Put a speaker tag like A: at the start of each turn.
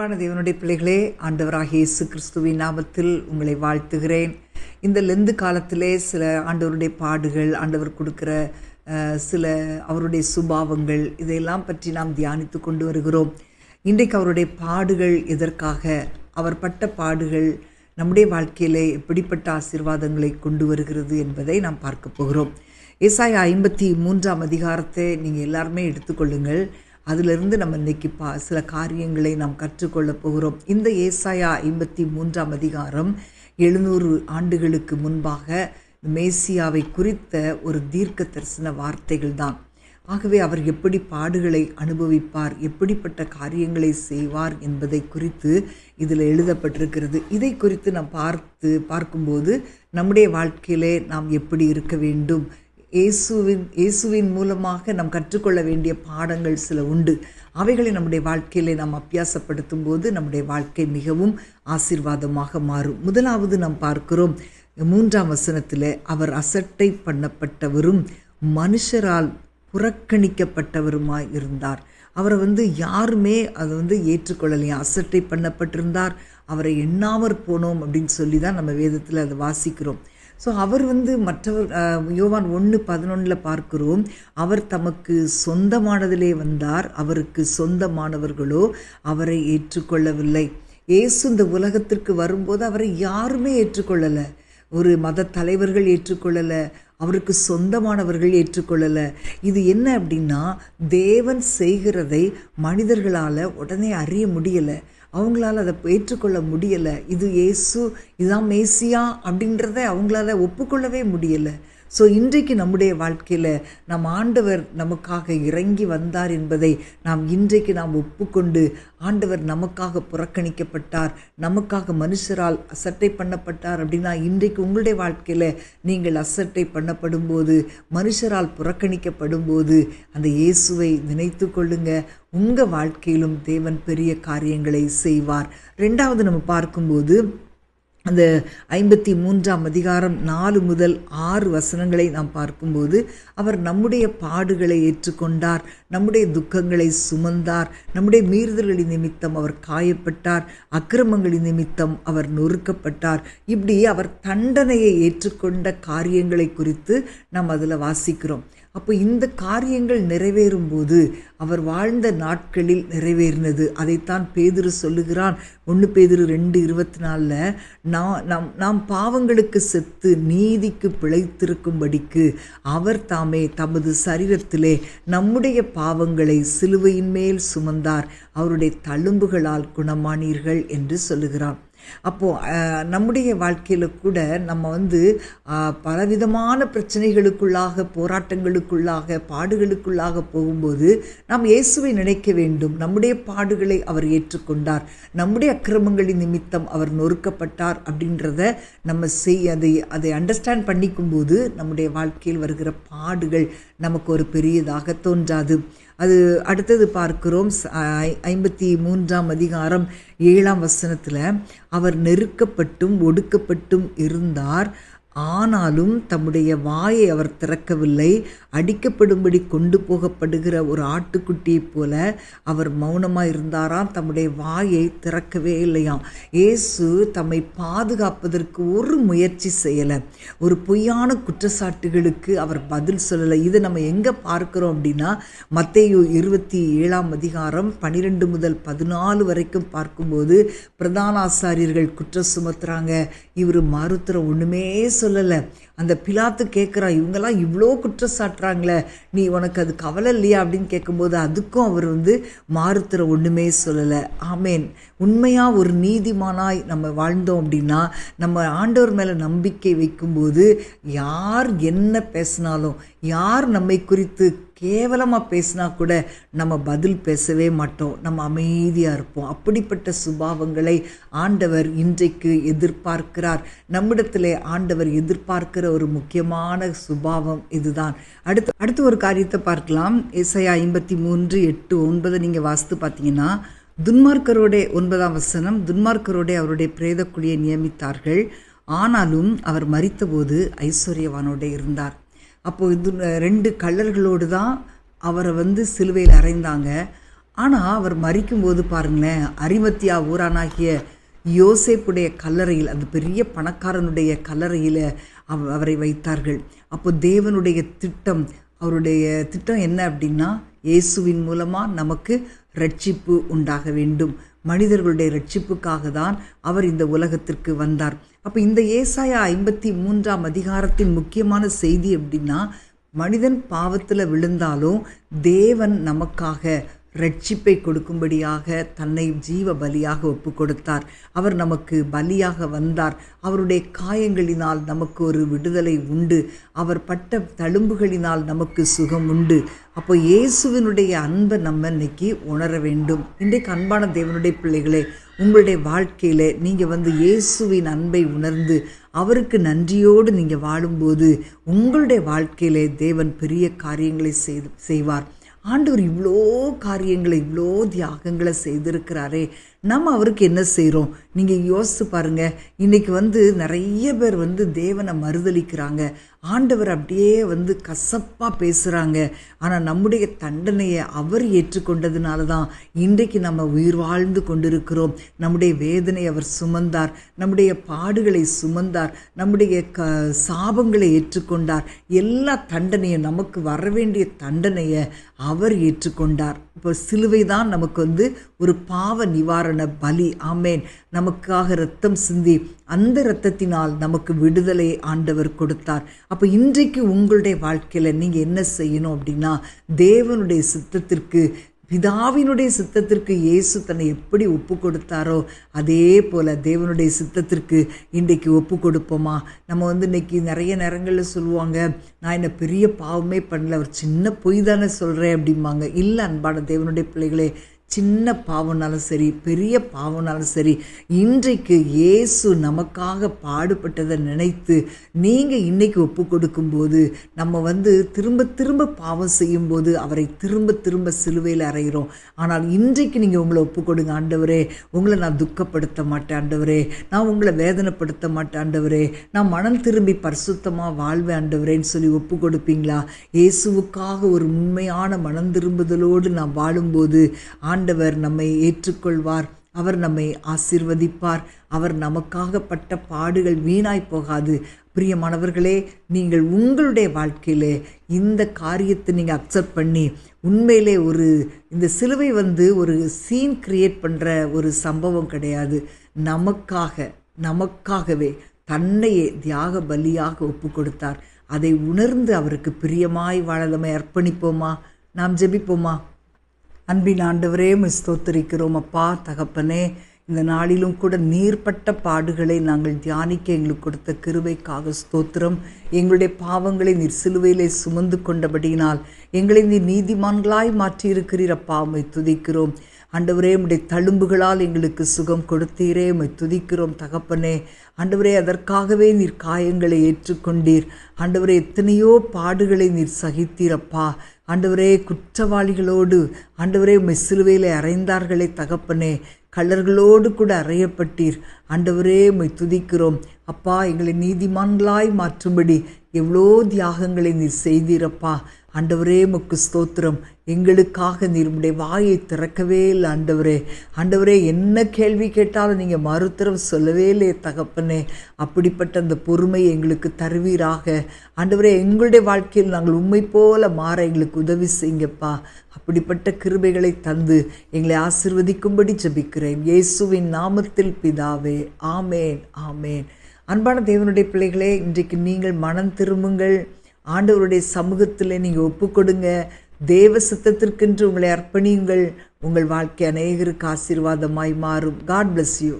A: அன்பான தேவனுடைய பிள்ளைகளே, ஆண்டவராகிய இயேசு கிறிஸ்துவின் நாமத்தில் உங்களை வாழ்த்துகிறேன். இந்த லெந்து காலத்திலே சில ஆண்டவருடைய பாடுகள், ஆண்டவர் கொடுக்கிற சில அவருடைய சுபாவங்கள், இதையெல்லாம் பற்றி நாம் தியானித்து கொண்டு வருகிறோம். இன்றைக்கு அவருடைய பாடுகள் எதற்காக, அவர் பட்ட பாடுகள் நம்முடைய வாழ்க்கையிலே எப்படிப்பட்ட ஆசீர்வாதங்களை கொண்டு வருகிறது என்பதை நாம் பார்க்க போகிறோம். ஏசாயா 53ஆம் அதிகாரத்தை நீங்கள் எல்லாருமே எடுத்துக்கொள்ளுங்கள். அதிலிருந்து நம்ம இன்றைக்கி சில காரியங்களை நாம் கற்றுக்கொள்ள போகிறோம். இந்த ஏசாயா 53ஆம் அதிகாரம் 700 ஆண்டுகளுக்கு முன்பாக மேசியாவை குறித்த ஒரு தீர்க்க தரிசன வார்த்தைகள் தான். ஆகவே அவர் எப்படி பாடுகளை அனுபவிப்பார், எப்படிப்பட்ட காரியங்களை செய்வார் என்பதை குறித்து இதில் எழுதப்பட்டிருக்கிறது. இதை குறித்து நாம் பார்க்கும்போது நம்முடைய வாழ்க்கையிலே நாம் எப்படி இருக்க வேண்டும், இயேசுவின் மூலமாக நாம் கற்றுக்கொள்ள வேண்டிய பாடங்கள் சில உண்டு. அவைகளை நம்முடைய வாழ்க்கையிலே நாம் அபியாசப்படுத்தும் போது நம்முடைய வாழ்க்கை மிகவும் ஆசீர்வாதமாக மாறும். முதலாவது நாம் பார்க்கிறோம் 3ஆம் வசனத்தில், அவர் அசட்டை பண்ணப்பட்டவரும் மனுஷரால் புறக்கணிக்கப்பட்டவருமாய் இருந்தார். அவரை யாருமே அதை ஏற்றுக்கொள்ளலையா. அசட்டை பண்ணப்பட்டிருந்தார், அவரை எண்ணாமற் போனோம் அப்படின்னு சொல்லி தான் நம்ம வேதத்தில் அதை வாசிக்கிறோம். ஸோ அவர் மற்றவர் யோவான் 1:11 பார்க்கிறோம், அவர் தமக்கு சொந்தமானதிலே வந்தார், அவருக்கு சொந்தமானவர்களோ அவரை ஏற்றுக்கொள்ளவில்லை. இயேசு இந்த உலகத்திற்கு வரும்போது அவரை யாருமே ஏற்றுக்கொள்ளலை. ஒரு மத தலைவர்கள் ஏற்றுக்கொள்ளலை, அவருக்கு சொந்தமானவர்கள் ஏற்றுக்கொள்ளலை. இது என்ன அப்படின்னா, தேவன் செய்கிறதை மனிதர்களால் உடனே அறிய முடியலை, அவங்களால அதை ஏற்றுக்கொள்ள முடியலை. இது இயேசு, இதுதான் மேசியா அப்படின்றத அவங்களால ஒப்புக்கொள்ளவே முடியலை. ஸோ இன்றைக்கு நம்முடைய வாழ்க்கையில் நம் ஆண்டவர் நமக்காக இறங்கி வந்தார் என்பதை இன்றைக்கு நாம் ஒப்புக்கொண்டு, ஆண்டவர் நமக்காக புறக்கணிக்கப்பட்டார், நமக்காக மனுஷரால் அசட்டை பண்ணப்பட்டார் அப்படின்னா, இன்றைக்கு உங்களுடைய வாழ்க்கையில் நீங்கள் அசட்டை பண்ணப்படும் போது, மனுஷரால் புறக்கணிக்கப்படும் போது அந்த இயேசுவை நினைத்து கொள்ளுங்க. உங்கள் வாழ்க்கையிலும் தேவன் பெரிய காரியங்களை செய்வார். ரெண்டாவது நம்ம பார்க்கும்போது அந்த 53ஆம் அதிகாரம் 4 முதல் 6 வசனங்களை நாம் பார்க்கும்போது, அவர் நம்முடைய பாடுகளை ஏற்றுக்கொண்டார், நம்முடைய துக்கங்களை சுமந்தார், நம்முடைய மீறுதல்களின் நிமித்தம் அவர் காயப்பட்டார், அக்கிரமங்களின் நிமித்தம் அவர் நொறுக்கப்பட்டார். இப்படி அவர் தண்டனையை ஏற்றுக்கொண்ட காரியங்களை குறித்து நாம் அதில் வாசிக்கிறோம். அப்போ இந்த காரியங்கள் நிறைவேறும் போது அவர் வாழ்ந்த நாட்களில் நிறைவேறினது. அதைத்தான் பேதுரு சொல்லுகிறான். 1 பேதுரு 2:24, நாம் பாவங்களுக்கு செத்து நீதிக்கு பிழைத்திருக்கும்படிக்கு அவர் தாமே தமது சரீரத்திலே நம்முடைய பாவங்களை சிலுவையின் மேல் சுமந்தார், அவருடைய தழும்புகளால் குணமானீர்கள் என்று சொல்லுகிறான். அப்போது நம்முடைய வாழ்க்கையில் கூட நம்ம பலவிதமான பிரச்சனைகளுக்குள்ளாக, போராட்டங்களுக்குள்ளாக, பாடுகளுக்குள்ளாக போகும்போது நாம் இயேசுவை நினைக்க வேண்டும். நம்முடைய பாடுகளை அவர் ஏற்றுக்கொண்டார், நம்முடைய அக்கிரமங்களின் நிமித்தம் அவர் நொறுக்கப்பட்டார் அப்படின்றத நம்ம அதை அண்டர்ஸ்டாண்ட் பண்ணிக்கும்போது நம்முடைய வாழ்க்கையில் வருகிற பாடுகள் நமக்கு ஒரு பெரியதாக தோன்றாது. அது அடுத்தது பார்க்கிறோம் 53ஆம் அதிகாரம் 7ஆம் வசனத்தில், அவர் நெருக்கப்பட்டும் ஒடுக்கப்பட்டும் இருந்தார், ஆனாலும் தம்முடைய வாயை அவர் திறக்கவில்லை, அடிக்கப்படும்படி கொண்டு போகப்படுகிற ஒரு ஆட்டுக்குட்டியைப் போல அவர் மௌனமாக இருந்தாராம், தம்முடைய வாயை திறக்கவே இல்லையாம். இயேசு தம்மை பாதுகாப்பதற்கு ஒரு முயற்சி செய்யலை, ஒரு பொய்யான குற்றச்சாட்டுகளுக்கு அவர் பதில் சொல்லலை. இதை நம்ம எங்கே பார்க்குறோம் அப்படின்னா, மத்தேயு 27ஆம் அதிகாரம் 12 முதல் 14 வரைக்கும் பார்க்கும்போது, பிரதான ஆசாரியர்கள் குற்றம் சுமத்துறாங்க, இவர் மறுத்துற ஒன்றுமே சொல்லலை. அந்த பிலாத்து கேட்குறான், இவங்கெல்லாம் இவ்வளோ குற்றம் சாட்டுறாங்களே, நீ உனக்கு அது கவலை இல்லையா அப்படின்னு கேட்கும்போது அதுக்கும் அவர் மாறுத்துற ஒன்றுமே சொல்லலை. ஆமேன். உண்மையாக ஒரு நீதிமானாய் நம்ம வாழ்ந்தோம் அப்படின்னா, நம்ம ஆண்டவர் மேலே நம்பிக்கை வைக்கும்போது யார் என்ன பேசினாலும், யார் நம்மை குறித்து கேவலமாக பேசினா கூட நம்ம பதில் பேசவே மாட்டோம், நம்ம அமைதியாக இருப்போம். அப்படிப்பட்ட சுபாவங்களை ஆண்டவர் இன்றைக்கு எதிர்பார்க்கிறார். நம்மிடத்தில் ஆண்டவர் எதிர்பார்க்கிற ஒரு முக்கியமான சுபாவம் இதுதான். அடுத்து ஒரு காரியத்தை பார்க்கலாம். ஏசாயா 53:8-9 நீங்கள் வாசித்து பார்த்தீங்கன்னா, துன்மார்க்கரோடே 9ஆம் வசனம், துன்மார்க்கரோடே அவருடைய பிரேத குழியை நியமித்தார்கள், ஆனாலும் அவர் மரித்தபோது ஐஸ்வர்யவானோட இருந்தார். அப்போது 2 கள்ளர்களோடு தான் அவரை சிலுவையில் அறைந்தாங்க. ஆனால் அவர் மரிக்கும்போது பாருங்களேன், அரிமத்தியா ஊரானாகிய யோசேப்புடைய கல்லறையில், அந்த பெரிய பணக்காரனுடைய கல்லறையில் அவரை வைத்தார்கள். அப்போ தேவனுடைய திட்டம், அவருடைய திட்டம் என்ன அப்படின்னா, இயேசுவின் மூலமாக நமக்கு ரட்சிப்பு உண்டாக வேண்டும். மனிதர்களுடைய ரட்சிப்புக்காக தான் அவர் இந்த உலகத்திற்கு வந்தார். அப்போ இந்த ஏசாயா 53ஆம் அதிகாரத்தின் முக்கியமான செய்தி எப்படின்னா, மனிதன் பாவத்தில் விழுந்தாலும் தேவன் நமக்காக ரட்சிப்பை கொடுக்கும்படியாக தன்னை ஜீவ பலியாக ஒப்பு கொடுத்தார். அவர் நமக்கு பலியாக வந்தார். அவருடைய காயங்களினால் நமக்கு ஒரு விடுதலை உண்டு. அவர் பட்ட தழும்புகளினால் நமக்கு சுகம் உண்டு. அப்போ இயேசுவினுடைய அன்பை நம்ம இன்னைக்கு உணர வேண்டும். இன்றைக்கு அன்பான தேவனுடைய பிள்ளைகளே, உங்களுடைய வாழ்க்கையில் நீங்கள் இயேசுவின் அன்பை உணர்ந்து அவருக்கு நன்றியோடு நீங்கள் வாழும்போது உங்களுடைய வாழ்க்கையிலே தேவன் பெரிய காரியங்களை செய்வார். ஆண்டவர் இவ்வளோ காரியங்களை, இவ்வளோ தியாகங்களை செய்திருக்கிறாரே, நம்ம அவருக்கு என்ன செய்கிறோம்? நீங்கள் யோசித்து பாருங்கள். இன்றைக்கி நிறைய பேர் தேவனை மறுதலிக்கிறாங்க. ஆண்டவர் அப்படியே கசப்பாக பேசுகிறாங்க. ஆனால் நம்முடைய தண்டனையை அவர் ஏற்றுக்கொண்டதுனால தான் இன்றைக்கு நம்ம உயிர் வாழ்ந்து கொண்டிருக்கிறோம். நம்முடைய வேதனை அவர் சுமந்தார், நம்முடைய பாடுகளை சுமந்தார், நம்முடைய சாபங்களை ஏற்றுக்கொண்டார். எல்லா தண்டனையும், நமக்கு வர வேண்டிய தண்டனையை அவர் ஏற்றுக்கொண்டார். இப்போ சிலுவை தான் நமக்கு ஒரு பாவ நிவாரண பலி. ஆமேன். நமக்காக இரத்தம் சிந்தி அந்த இரத்தத்தினால் நமக்கு விடுதலை ஆண்டவர் கொடுத்தார். அப்போ இன்றைக்கு உங்களுடைய வாழ்க்கையில் நீங்கள் என்ன செய்யணும் அப்படின்னா, தேவனுடைய சித்தத்திற்கு, பிதாவினுடைய சித்தத்திற்கு இயேசு தன்னை எப்படி ஒப்பு கொடுத்தாரோ அதே போல் தேவனுடைய சித்தத்திற்கு இன்றைக்கு ஒப்பு கொடுப்போமா? நம்ம இன்றைக்கி நிறைய நேரங்களில் சொல்லுவாங்க, நான் என்ன பெரிய பாவமே பண்ணல, ஒரு சின்ன பொய் தானே சொல்கிறேன் அப்படிம்பாங்க. இல்லை அன்பான தேவனுடைய பிள்ளைகளே, சின்ன பாவம்னாலும் சரி, பெரிய பாவம்னாலும் சரி, இன்றைக்கு இயேசு நமக்காக பாடுபட்டதை நினைத்து நீங்கள் இன்றைக்கி ஒப்பு கொடுக்கும்போது, நம்ம திரும்ப திரும்ப பாவம் செய்யும்போது அவரை திரும்ப திரும்ப சிலுவையில் அறைகிறோம். ஆனால் இன்றைக்கு நீங்கள் உங்களை ஒப்பு கொடுங்க. ஆண்டவரே, உங்களை நான் துக்கப்படுத்த மாட்டேன் ஆண்டவரே, நான் உங்களை வேதனைப்படுத்த மாட்டேன் ஆண்டவரே, நான் மனம் திரும்பி பரிசுத்தமாக வாழ்வேன் ஆண்டவரேன்னு சொல்லி ஒப்பு கொடுப்பீங்களா? இயேசுவுக்காக ஒரு உண்மையான மனம் திரும்புதலோடு நான் வாழும்போது ஆண்டவர் நம்மை ஏற்றுக்கொள்வார். அவர் நம்மை ஆசீர்வதிப்பார். அவர் நமக்காக பட்ட பாடுகள் வீணாய் போகாது. பிரியமானவர்களே, நீங்கள் உங்களுடைய வாழ்க்கையிலே இந்த காரியத்தை நீங்கள் அக்செப்ட் பண்ணி உண்மையிலே இந்த சிலுவை ஒரு சீன் கிரியேட் பண்ணுற ஒரு சம்பவம் கிடையாது. நமக்காகவே தன்னையே தியாக பலியாக ஒப்பு கொடுத்தார். அதை உணர்ந்து அவருக்கு பிரியமாய் வாழ நம்மை அர்ப்பணிப்போமா? நாம் ஜெபிப்போமா? அன்பின் ஆண்டவரே, ஸ்தோத்திரிக்கிறோம் அப்பா. தகப்பனே, இந்த நாளிலும் கூட நீர்ப்பட்ட பாடுகளை நாங்கள் தியானிக்க எங்களுக்கு கொடுத்த கிருபைக்காக ஸ்தோத்திரம். எங்களுடைய பாவங்களை நீர் சிலுவையிலே சுமந்து கொண்டபடியினால் எங்களை நீர் நீதிமான்களாய் மாற்றியிருக்கிறீர் அப்பா. உம்மை துதிக்கிறோம் ஆண்டவரே. உம்முடைய தழும்புகளால் எங்களுக்கு சுகம் கொடுத்தீரே, உம்மை துதிக்கிறோம் தகப்பனே. ஆண்டவரே, அதற்காகவே நீர் காயங்களை ஏற்றுக்கொண்டீர். ஆண்டவரே, எத்தனையோ பாடுகளை நீர் சகித்தீரப்பா. ஆண்டவரே, குற்றவாளிகளோடு ஆண்டவரே உம்மை சிலுவையிலே அறைந்தார்களே தகப்பனே, கள்ளர்களோடு கூட அறையப்பட்டீர். ஆண்டவரே, உம்மை துதிக்கிறோம் அப்பா. எங்களை நீதிமான்களாய் மாற்றும்படி எவ்வளோ தியாகங்களை நீர் செய்தீரப்பா. ஆண்டவரே, உமக்கு ஸ்தோத்திரம். எங்களுக்காக நீர் உம்முடைய வாயை திறக்கவே இல்லை ஆண்டவரே. ஆண்டவரே, என்ன கேள்வி கேட்டாலும் நீங்கள் மறுத்தரம் சொல்லவே இல்லையே தகப்பனே. அப்படிப்பட்ட அந்த பொறுமையை எங்களுக்கு தருவீராக ஆண்டவரே. எங்களுடைய வாழ்க்கையில் நாங்கள் உம்மை போல மாற எங்களுக்கு உதவி செய்யுங்கப்பா. அப்படிப்பட்ட கிருபைகளை தந்து எங்களை ஆசீர்வதிக்கும்படி ஜெபிக்கிறேன் இயேசுவின் நாமத்தில் பிதாவே. ஆமேன், ஆமேன். அன்பான தேவனுடைய பிள்ளைகளே, இன்றைக்கு நீங்கள் மனம் திரும்புங்கள். ஆண்டவருடைய சமூகத்தில் நீங்கள் ஒப்பு கொடுங்க. தேவ சித்தத்திற்கென்று உங்களை அர்ப்பணியுங்கள். உங்கள் வாழ்க்கை அநேகருக்கு ஆசீர்வாதமாய் மாறும். God bless you.